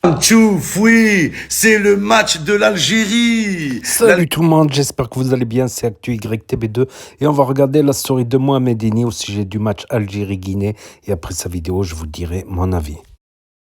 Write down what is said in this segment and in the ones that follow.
Oui, c'est le match de l'Algérie. Salut tout le monde, j'espère que vous allez bien, c'est Actu YTB2 et on va regarder la story de Mohamed Eni au sujet du match Algérie-Guinée et après sa vidéo je vous dirai mon avis.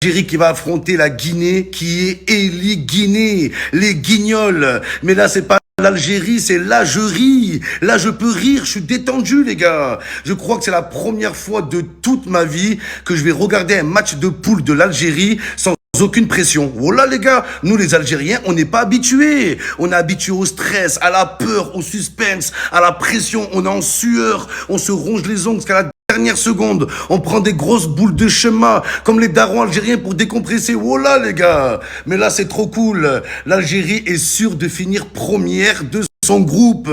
L'Algérie qui va affronter la Guinée qui est Guinée, les guignols. Mais là c'est pas l'Algérie, c'est l'Algérie. Là je peux rire, je suis détendu les gars. Je crois que c'est la première fois de toute ma vie que je vais regarder un match de poule de l'Algérie sans aucune pression. Voilà les gars, nous les Algériens, on n'est pas habitués. On est habitués au stress, à la peur, au suspense, à la pression. On est en sueur, on se ronge les ongles jusqu'à la dernière seconde. On prend des grosses boules de chemin comme les darons algériens pour décompresser. Voilà les gars. Mais là c'est trop cool. L'Algérie est sûre de finir première de son groupe.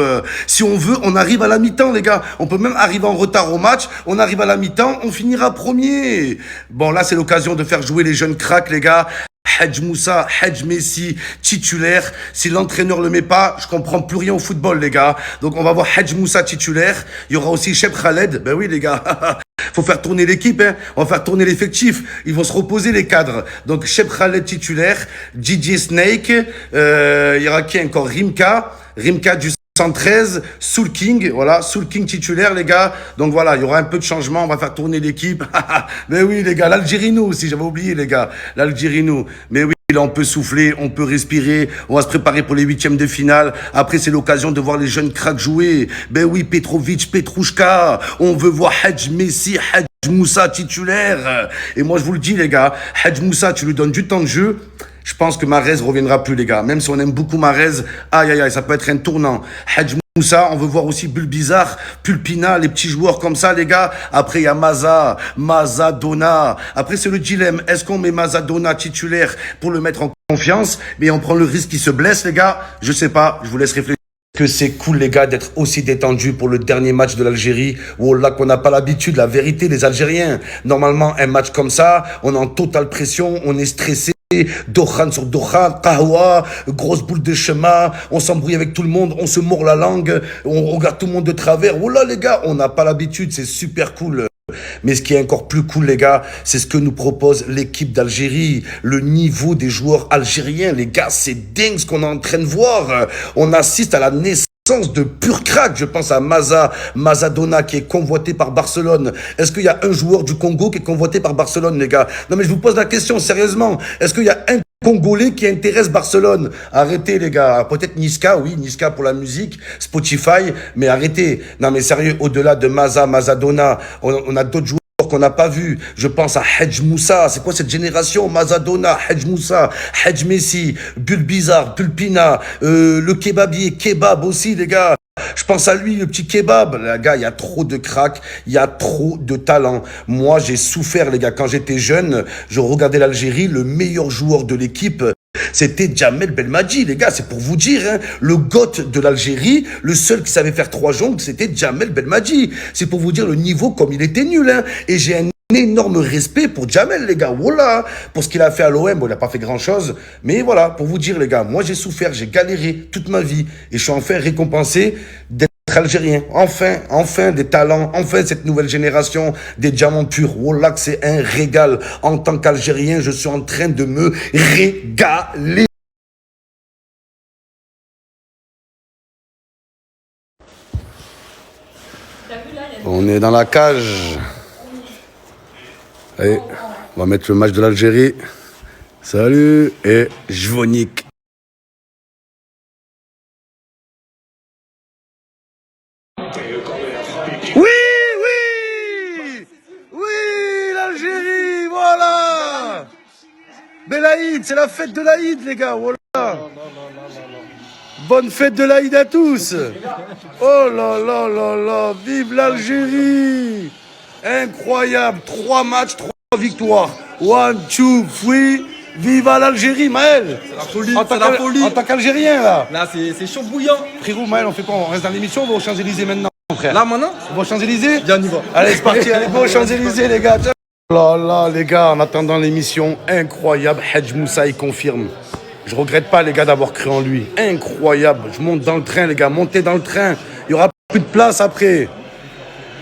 Si on veut, on arrive à la mi-temps, les gars. On peut même arriver en retard au match. On arrive à la mi-temps, on finira premier. Bon, là, c'est l'occasion de faire jouer les jeunes cracks, les gars. Hadj Moussa, Hadj Messi, titulaire. Si l'entraîneur le met pas, je comprends plus rien au football, les gars. Donc, on va voir Hadj Moussa titulaire. Il y aura aussi Cheb Khaled. Ben oui, les gars. Faut faire tourner l'équipe, hein. On va faire tourner l'effectif. Ils vont se reposer, les cadres. Donc, Cheb Khaled titulaire. Gigi Snake. Il y aura qui encore? Rimka du 113, Soul King, voilà, Soul King titulaire, les gars. Donc voilà, il y aura un peu de changement, on va faire tourner l'équipe. Mais oui, les gars, l'Algérie nous aussi, j'avais oublié, les gars. L'Algérie nous. Mais oui, là, on peut souffler, on peut respirer, on va se préparer pour les huitièmes de finale. Après, c'est l'occasion de voir les jeunes cracks jouer. Ben oui, Petrovic, Petrouchka. On veut voir Hadj Messi, Hadj Moussa titulaire. Et moi, je vous le dis, les gars, Hadj Moussa, tu lui donnes du temps de jeu. Je pense que Mahrez reviendra plus, les gars. Même si on aime beaucoup Mahrez, aïe, aïe, aïe, ça peut être un tournant. Hadj Moussa, on veut voir aussi Bulbizarre, Pulpina, les petits joueurs comme ça, les gars. Après, il y a Mazadona. Après, c'est le dilemme. Est-ce qu'on met Mazadona titulaire pour le mettre en confiance, mais on prend le risque qu'il se blesse, les gars? Je sais pas. Je vous laisse réfléchir. Que c'est cool, les gars, d'être aussi détendu pour le dernier match de l'Algérie. Oh là, qu'on n'a pas l'habitude. La vérité, les Algériens. Normalement, un match comme ça, on est en totale pression, on est stressé. Dohan sur Dohan, Kahwa, grosse boule de chemin, on s'embrouille avec tout le monde, on se mord la langue, on regarde tout le monde de travers. Oh là les gars, on n'a pas l'habitude, c'est super cool. Mais ce qui est encore plus cool, les gars, c'est ce que nous propose l'équipe d'Algérie. Le niveau des joueurs algériens, les gars, c'est dingue ce qu'on est en train de voir. On assiste à la naissance de pur crack. Je pense à Mazadona qui est convoité par Barcelone. Est-ce qu'il y a un joueur du Congo qui est convoité par Barcelone, les gars? Non mais je vous pose la question sérieusement. Est-ce qu'il y a un Congolais qui intéresse Barcelone? Arrêtez, les gars. Peut-être Niska, oui, Niska pour la musique, Spotify, mais arrêtez. Non mais sérieux, au-delà de Mazadona, on a d'autres joueurs qu'on n'a pas vu. Je pense à Hadj Moussa. C'est quoi cette génération? Mazadona, Hadj Moussa, Hadj Messi, Bulbizarre, Pulpina, le kebabier, Kebab aussi, les gars. Je pense à lui, le petit kebab. Les gars, il y a trop de crack, il y a trop de talent. Moi, j'ai souffert, les gars. Quand j'étais jeune, je regardais l'Algérie, le meilleur joueur de l'équipe, c'était Djamel Belmadi, les gars, c'est pour vous dire, hein, le goth de l'Algérie, le seul qui savait faire trois jongles, c'était Djamel Belmadi. C'est pour vous dire le niveau comme il était nul, hein. Et j'ai un énorme respect pour Djamel, les gars, voilà, pour ce qu'il a fait à l'OM. Bon, il n'a pas fait grand-chose, mais voilà, pour vous dire, les gars, moi j'ai souffert, j'ai galéré toute ma vie, et je suis enfin récompensé d'être algérien. Enfin des talents, enfin cette nouvelle génération des diamants purs. Voilà que c'est un régal. En tant qu'Algérien, je suis en train de me régaler. On est dans la cage. Allez, on va mettre le match de l'Algérie. Salut et Jvonik. Oui, l'Algérie, voilà. Belaïd, c'est la fête de l'Aïd, les gars, voilà. Bonne fête de l'Aïd à tous. Oh là là là là, vive l'Algérie. Incroyable, 3 matchs, 3 victoires. 1, 2, 3, viva l'Algérie, Maël. C'est la folie, c'est la folie. En tant qu'Algérien, là. Là, c'est chaud bouillant. Frérot, Maël, on fait quoi? On reste dans l'émission, on va aux Champs-Élysées maintenant, frère. Là, maintenant? On va aux Champs-Élysées? Viens, on y va. Allez, c'est parti, allez, go aux Champs-Élysées, les gars. Oh là là, les gars, en attendant l'émission, incroyable, Hadj Moussa, il confirme. Je regrette pas, les gars, d'avoir cru en lui. Incroyable. Je monte dans le train, les gars. Montez dans le train. Il y aura plus de place après.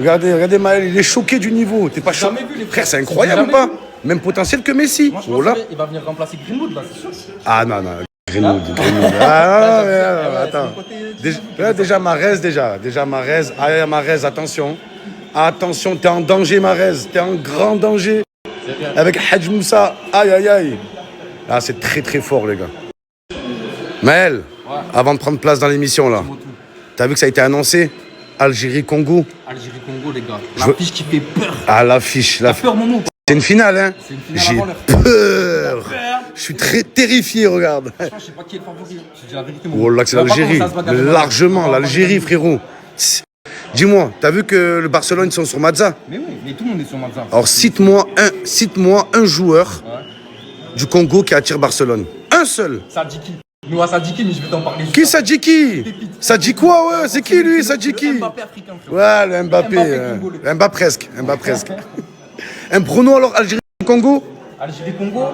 Regardez Maël, il est choqué du niveau. T'es pas choqué? Frère, c'est incroyable ou pas? Même potentiel que Messi. Moi, je Oh pense là. qu'il va venir remplacer Greenwood, là, c'est sûr. Ah non, non. Greenwood. Ah, non, attends. Déjà, Mahrez, Déjà, Mahrez. Ah, Mahrez, attention. Attention, t'es en danger, Mahrez. T'es en grand danger. Avec Hadj Moussa. Aïe, aïe, aïe. Ah, c'est très, très fort, les gars. Maël, avant de prendre place dans l'émission, là, t'as vu que ça a été annoncé? Algérie-Congo. Algérie-Congo, les gars. L'affiche qui fait peur. Ah, l'affiche. T'as peur, Momo, ou pas? C'est une finale, hein? C'est une finale J'ai avant l'heure. peur. Je suis très terrifié, regarde. Franchement, je sais pas qui est le favori. Je dis la vérité, Momo. Oh là, c'est On va pas l'Algérie. commencer à se bagarrer. Largement, On va pas l'Algérie, bagarrer. frérot. Dis-moi, t'as vu que le Barcelone, ils sont sur Mazza? Mais oui, mais tout le monde est sur Mazza. Alors, cite-moi un joueur du Congo qui attire Barcelone. Un seul. Sadiki. Noah Sadiki, mais je vais t'en parler. Qui Sadiki? Sadiki quoi, ouais? C'est qui, lui, Sadiki? Mbappé africain, frérot. Ouais, le Mbappé. Mbappé Mbappé presque. Un prono, alors, Algérie-Congo? Algérie-Congo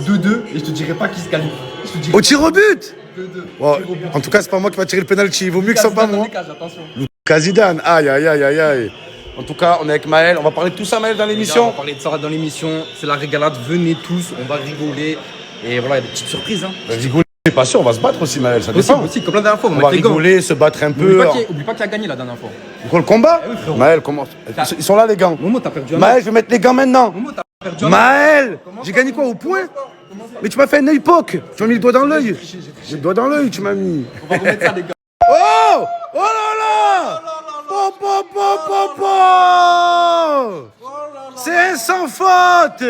2-2, et je te dirai pas qui se qualifie. Je te dirai Au tir au but? 2-2. Bon, en tout cas, c'est pas moi qui va tirer le penalty. Il vaut mieux que ce soit pas moi. Attention. Lucas Zidane. Aïe, aïe, aïe, aïe, aïe. En tout cas, on est avec Maël. On va parler de tout ça, Maël, dans On va l'émission. parler de ça dans l'émission. C'est la régalade. Venez tous, on va rigoler. Et voilà, il y a des petites surprises. Hein. Rigoler, pas sûr. On va se battre aussi, Maël. Ça Aussi, dépend. aussi, comme la dernière fois, on On va met les gants. rigoler, se battre un peu. Oublie pas qui a gagné la dernière fois. Quoi, le combat? Eh oui, frérot. Maël, comment? Ils sont là, les gants. Momo, t'as perdu un Maël, je vais mettre les gants maintenant. Momo, t'as perdu un Maël, j'ai gagné quoi, au point? Mais tu m'as fait un œil poke. Tu m'as mis le doigt dans l'œil. J'ai le doigt dans l'œil, tu m'as mis. On va remettre ça, les gars. Oh! Oh là là! Po, po, po, po, po! C'est un sans faute!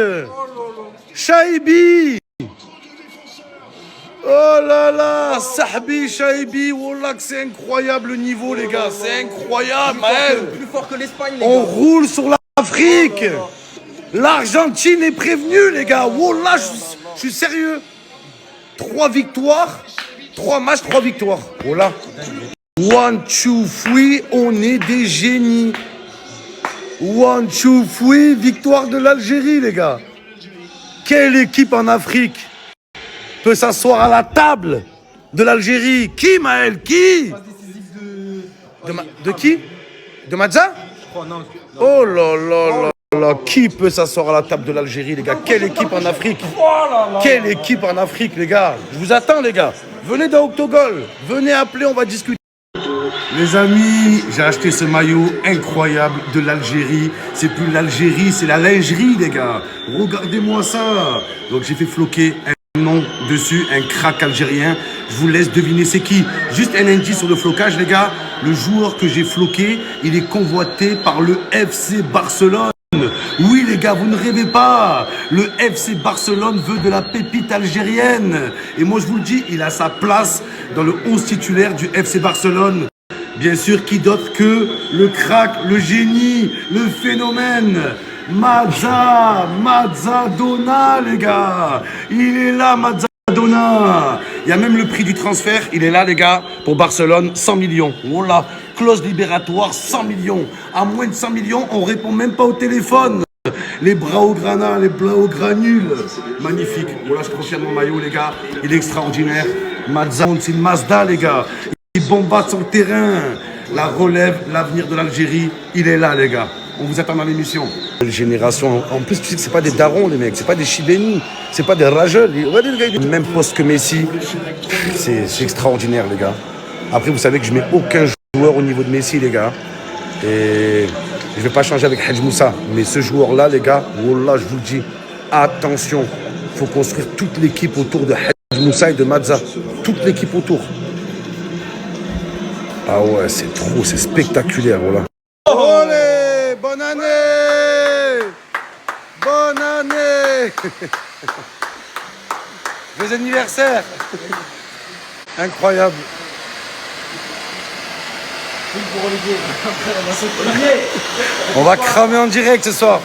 Shaibi! Oh là là! Sahbi, Shaibi! Wallah que c'est incroyable le niveau, les gars! C'est incroyable, Maël! Plus fort que l'Espagne, les On gars. roule sur l'Afrique! L'Argentine est prévenue, les gars! Wallah, je suis sérieux! 3 victoires, 3 matchs, 3 victoires. Voilà. 1, 2, 3, on est des génies. 1, 2, 3, victoire de l'Algérie, les gars. Quelle équipe en Afrique peut s'asseoir à la table de l'Algérie? Qui, Maël? Qui? De qui? De Mazza? Oh là là là là. Qui peut s'asseoir à la table de l'Algérie, les gars? Quelle équipe en Afrique? Quelle équipe en Afrique, les gars? Je vous attends, les gars. Venez dans Octogol. Venez appeler, on va discuter. Les amis, j'ai acheté ce maillot incroyable de l'Algérie. C'est plus l'Algérie, c'est la lingerie, les gars. Regardez-moi ça. Donc j'ai fait floquer un nom dessus, un crack algérien. Je vous laisse deviner c'est qui. Juste un indice sur le flocage, les gars. Le joueur que j'ai floqué, il est convoité par le FC Barcelone. Oui, les gars, vous ne rêvez pas. Le FC Barcelone veut de la pépite algérienne. Et moi, je vous le dis, il a sa place dans le 11 titulaire du FC Barcelone. Bien sûr, qui d'autre que le crack, le génie, le phénomène, Mazzadona, les gars. Il est là, Mazzadona. Il y a même le prix du transfert. Il est là, les gars, pour Barcelone, 100 millions. Oh là, clause libératoire, 100 millions. À moins de 100 millions, on répond même pas au téléphone. Les bras au granat, les bras au granule. Magnifique. Voilà, je confirme mon maillot, les gars. Il est extraordinaire. Mazda, c'est une Mazda, les gars. Il bombarde sur le terrain. La relève, l'avenir de l'Algérie, il est là, les gars. On vous attend dans l'émission. Génération. En plus, tu sais que c'est pas des darons, les mecs. C'est pas des chibénis. C'est pas des rageux. Regardez, le gars, il a le même poste que Messi. C'est extraordinaire, les gars. Après, vous savez que je mets aucun joueur au niveau de Messi, les gars. Et je vais pas changer avec Hadj Moussa. Mais ce joueur-là, les gars, wallah, je vous le dis, attention. Il faut construire toute l'équipe autour de Hadj Moussa et de Mazza. Toute l'équipe autour. Ah ouais, c'est trop, c'est spectaculaire, voilà. Olé, bonne année! Bonne année! Joyeux anniversaire! Incroyable. On va cramer en direct ce soir.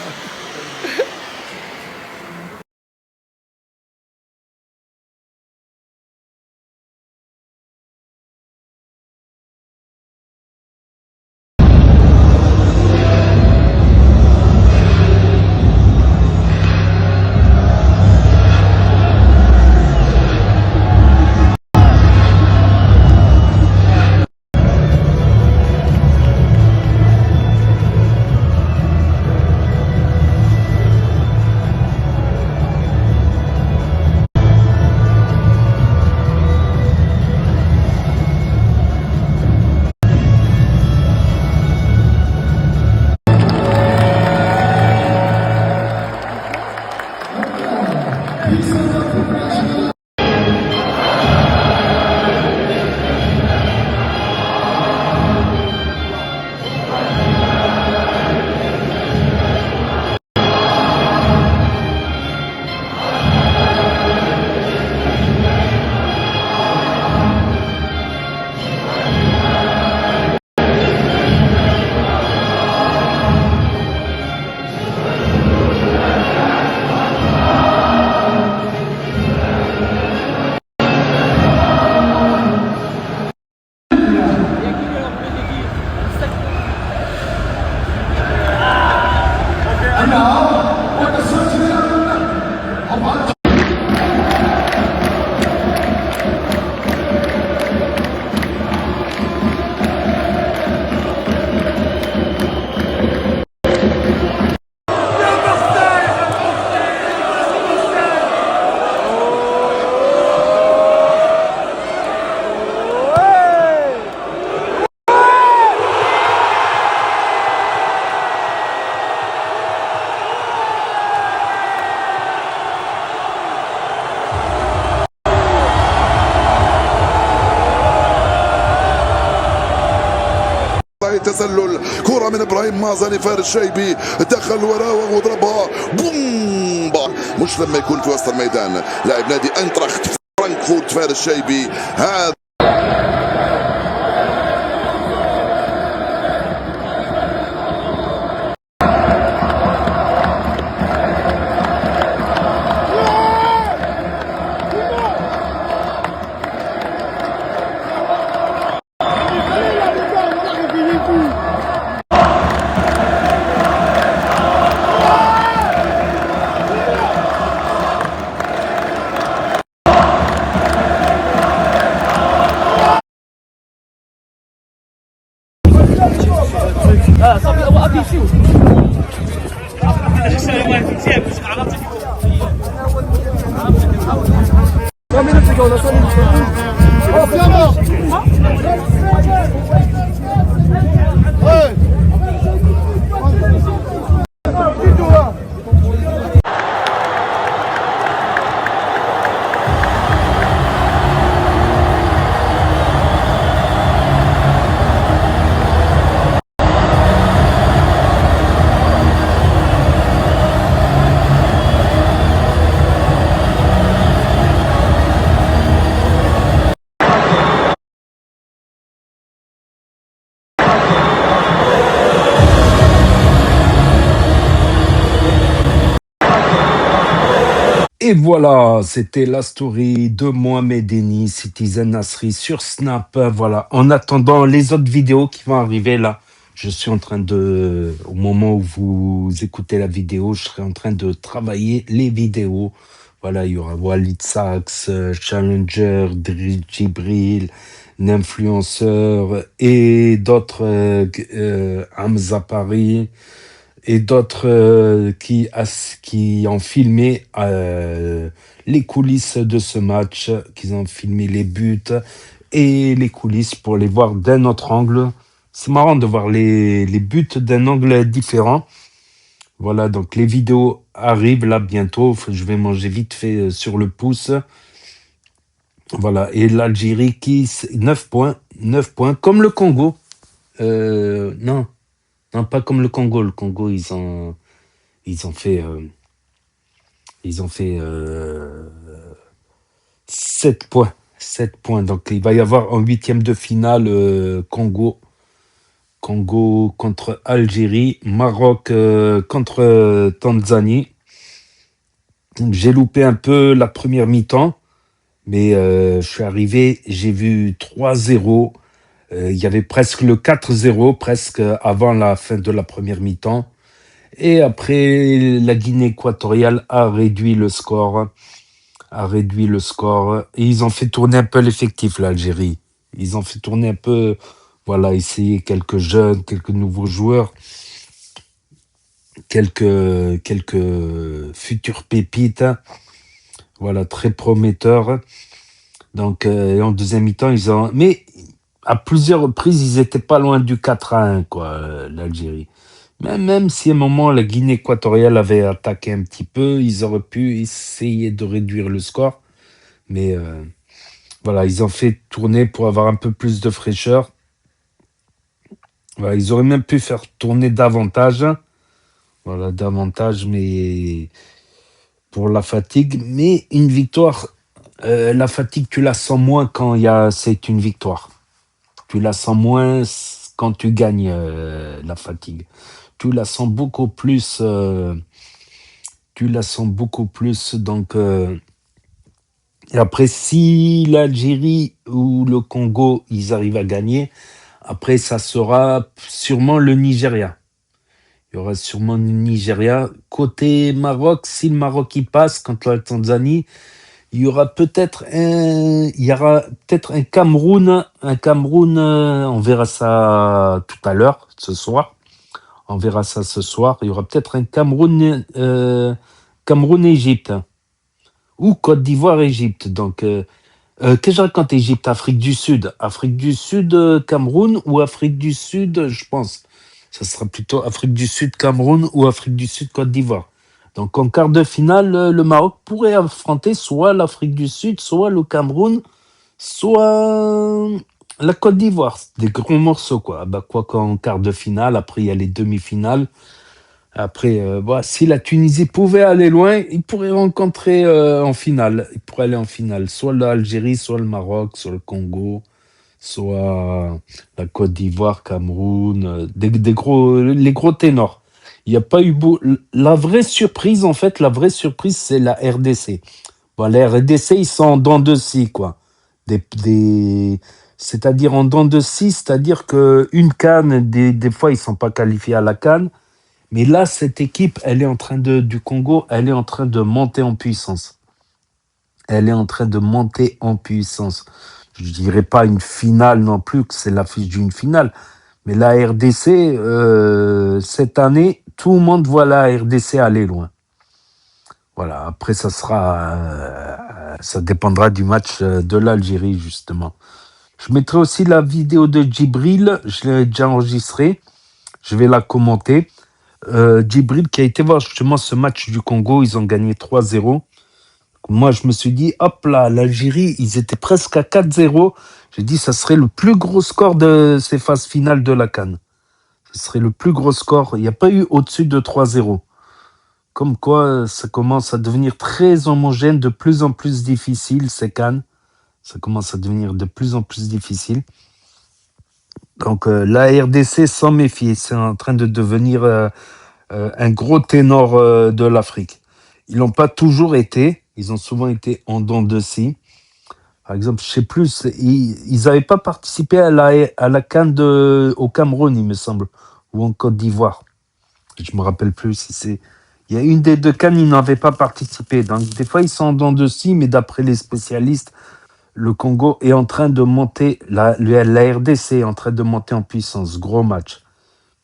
تسلل كرة من ابراهيم مازن لفارس الشيبي دخل وراه وضربها بوم مش لما يكون في وسط الميدان لاعب نادي انتراخت فرانكفورت فارس الشيبي هذا Et voilà, c'était la story de Mohamed Eni, Citizen Nasri sur Snap. Voilà, en attendant les autres vidéos qui vont arriver là, je suis en train de, au moment où vous écoutez la vidéo, je serai en train de travailler les vidéos. Voilà, il y aura Walid Sachs, Challenger, Djibril, un influenceur et d'autres, Hamza Paris et d'autres qui ont filmé les coulisses de ce match, qui ont filmé les buts et les coulisses pour les voir d'un autre angle. C'est marrant de voir les buts d'un angle différent. Voilà, donc les vidéos arrivent là bientôt. Je vais manger vite fait sur le pouce. Voilà, et l'Algérie qui 9 points, 9 points, comme le Congo. Non, pas comme le Congo. Le Congo, ils ont fait 7 points. 7 points. Donc, il va y avoir en huitième de finale Congo contre Algérie, Maroc contre Tanzanie. Donc, j'ai loupé un peu la première mi-temps, mais je suis arrivé, j'ai vu 3-0. Il y avait presque le 4-0, presque avant la fin de la première mi-temps. Et après, la Guinée équatoriale a réduit le score. Et ils ont fait tourner un peu l'effectif, l'Algérie. Ils ont fait tourner un peu, voilà, essayer quelques jeunes, quelques nouveaux joueurs, quelques futures pépites. Voilà, très prometteurs. Donc, en deuxième mi-temps, mais à plusieurs reprises, ils étaient pas loin du 4-1, quoi, l'Algérie. Même si à un moment la Guinée équatoriale avait attaqué un petit peu, ils auraient pu essayer de réduire le score. Mais voilà, ils ont fait tourner pour avoir un peu plus de fraîcheur. Voilà, ils auraient même pu faire tourner davantage. Voilà, davantage, mais pour la fatigue. Mais une victoire, la fatigue, tu la sens moins quand c'est une victoire. Tu la sens moins quand tu gagnes la fatigue. Tu la sens beaucoup plus. Tu la sens beaucoup plus. Donc, et après, si l'Algérie ou le Congo, ils arrivent à gagner, après, ça sera sûrement le Nigeria. Il y aura sûrement le Nigeria. Côté Maroc, si le Maroc y passe contre la Tanzanie, il y aura peut-être un Cameroun, on verra ça tout à l'heure, ce soir. On verra ça ce soir. Il y aura peut-être un Cameroun-Égypte ou Côte d'Ivoire-Égypte. Donc, qu'est-ce que je raconte Égypte, Afrique du Sud? Afrique du Sud, Cameroun ou Afrique du Sud, je pense. Ça sera plutôt Afrique du Sud, Cameroun ou Afrique du Sud, Côte d'Ivoire. Donc en quart de finale, le Maroc pourrait affronter soit l'Afrique du Sud, soit le Cameroun, soit la Côte d'Ivoire. Des gros morceaux, quoi. Bah, quoi qu'en quart de finale, après il y a les demi-finales. Après, voilà, si la Tunisie pouvait aller loin, il pourrait rencontrer en finale. Il pourrait aller en finale. Soit l'Algérie, soit le Maroc, soit le Congo, soit la Côte d'Ivoire, Cameroun, les gros ténors. Il n'y a pas eu la vraie surprise, en fait, la vraie surprise, c'est la RDC. Bon, la RDC, ils sont en dents de scie, quoi. C'est-à-dire en dents de scie, c'est-à-dire qu'une CAN, des fois, ils sont pas qualifiés à la CAN. Mais là, cette équipe, elle est en train du Congo, elle est en train de monter en puissance. Elle est en train de monter en puissance. Je dirais pas une finale non plus, que c'est l'affiche d'une finale. Mais la RDC, cette année, tout le monde voit la RDC aller loin. Voilà, après, ça dépendra du match de l'Algérie, justement. Je mettrai aussi la vidéo de Djibril, je l'ai déjà enregistrée. Je vais la commenter. Djibril qui a été voir justement ce match du Congo, ils ont gagné 3-0. Moi, je me suis dit, hop là, l'Algérie, ils étaient presque à 4-0. J'ai dit, ça serait le plus gros score de ces phases finales de la CAN. Ce serait le plus gros score. Il n'y a pas eu au-dessus de 3-0. Comme quoi, ça commence à devenir très homogène, de plus en plus difficile, ces CAN. Ça commence à devenir de plus en plus difficile. Donc, la RDC, sans méfier, c'est en train de devenir un gros ténor de l'Afrique. Ils l'ont pas toujours été. Ils ont souvent été en dents de scie. Par exemple, je sais plus, ils n'avaient pas participé à la CAN au Cameroun, il me semble, ou en Côte d'Ivoire. Je me rappelle plus si c'est. Il y a une des deux CAN, ils n'avaient pas participé. Donc, des fois, ils sont en dents de scie, mais d'après les spécialistes, le Congo est en train de monter, la RDC est en train de monter en puissance. Gros match.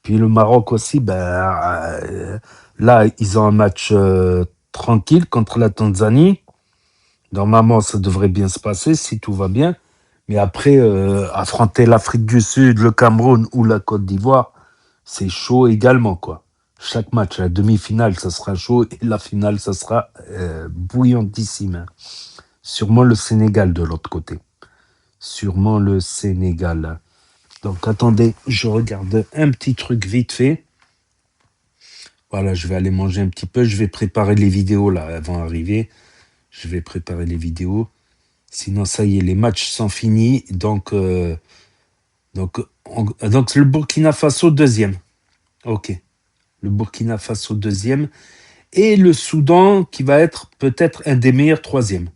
Puis le Maroc aussi, là, ils ont un match tranquille contre la Tanzanie. Normalement, ça devrait bien se passer si tout va bien. Mais après, affronter l'Afrique du Sud, le Cameroun ou la Côte d'Ivoire, c'est chaud également, quoi. Chaque match, la demi-finale, ça sera chaud et la finale, ça sera bouillantissime. Sûrement le Sénégal de l'autre côté. Sûrement le Sénégal. Donc attendez, je regarde un petit truc vite fait. Voilà, je vais aller manger un petit peu. Je vais préparer les vidéos là, elles vont arriver. Je vais préparer les vidéos. Sinon, ça y est, les matchs sont finis. Donc le Burkina Faso deuxième. Ok. Le Burkina Faso deuxième. Et le Soudan qui va être peut-être un des meilleurs troisième.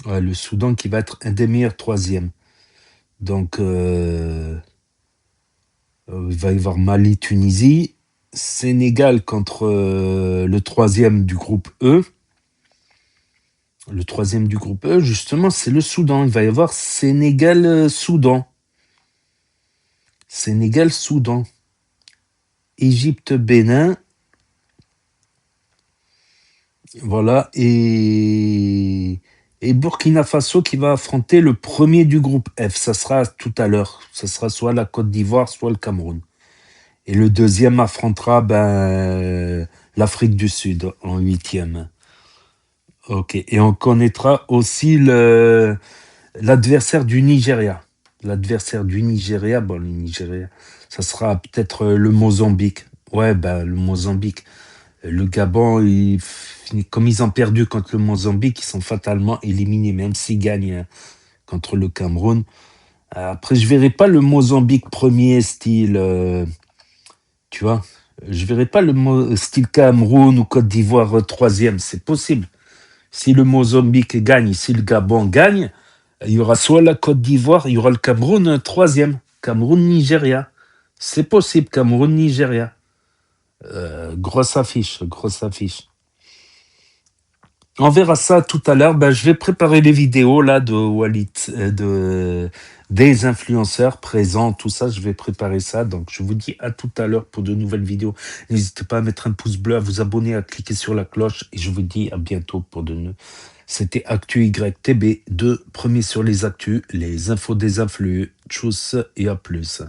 Ouais, le Soudan qui va être un des meilleurs troisième. Donc, il va y avoir Mali, Tunisie, Sénégal contre le troisième du groupe E. Le troisième du groupe E, justement, c'est le Soudan. Il va y avoir Sénégal-Soudan. Sénégal-Soudan. Égypte-Bénin. Voilà. Et Burkina Faso qui va affronter le premier du groupe F. Ça sera tout à l'heure. Ça sera soit la Côte d'Ivoire, soit le Cameroun. Et le deuxième affrontera l'Afrique du Sud en 8e. Ok. Et on connaîtra aussi l'adversaire du Nigeria. L'adversaire du Nigeria, bon, le Nigeria, ça sera peut-être le Mozambique. Ouais, le Mozambique. Le Gabon, comme ils ont perdu contre le Mozambique, ils sont fatalement éliminés, même s'ils gagnent contre le Cameroun. Après, je verrai pas le Mozambique premier style, tu vois. Je verrai pas le style Cameroun ou Côte d'Ivoire troisième. C'est possible. Si le Mozambique gagne, si le Gabon gagne, il y aura soit la Côte d'Ivoire, il y aura le Cameroun troisième. Cameroun-Nigeria. C'est possible, Cameroun-Nigeria. Grosse affiche, grosse affiche. On verra ça tout à l'heure. Je vais préparer les vidéos là de Walid, des influenceurs présents, tout ça. Je vais préparer ça. Donc, je vous dis à tout à l'heure pour de nouvelles vidéos. N'hésitez pas à mettre un pouce bleu, à vous abonner, à cliquer sur la cloche. Et je vous dis à bientôt pour de nouveaux. C'était Actu YTB, 2 premiers sur les actus, les infos des influx. Tchuss et à plus.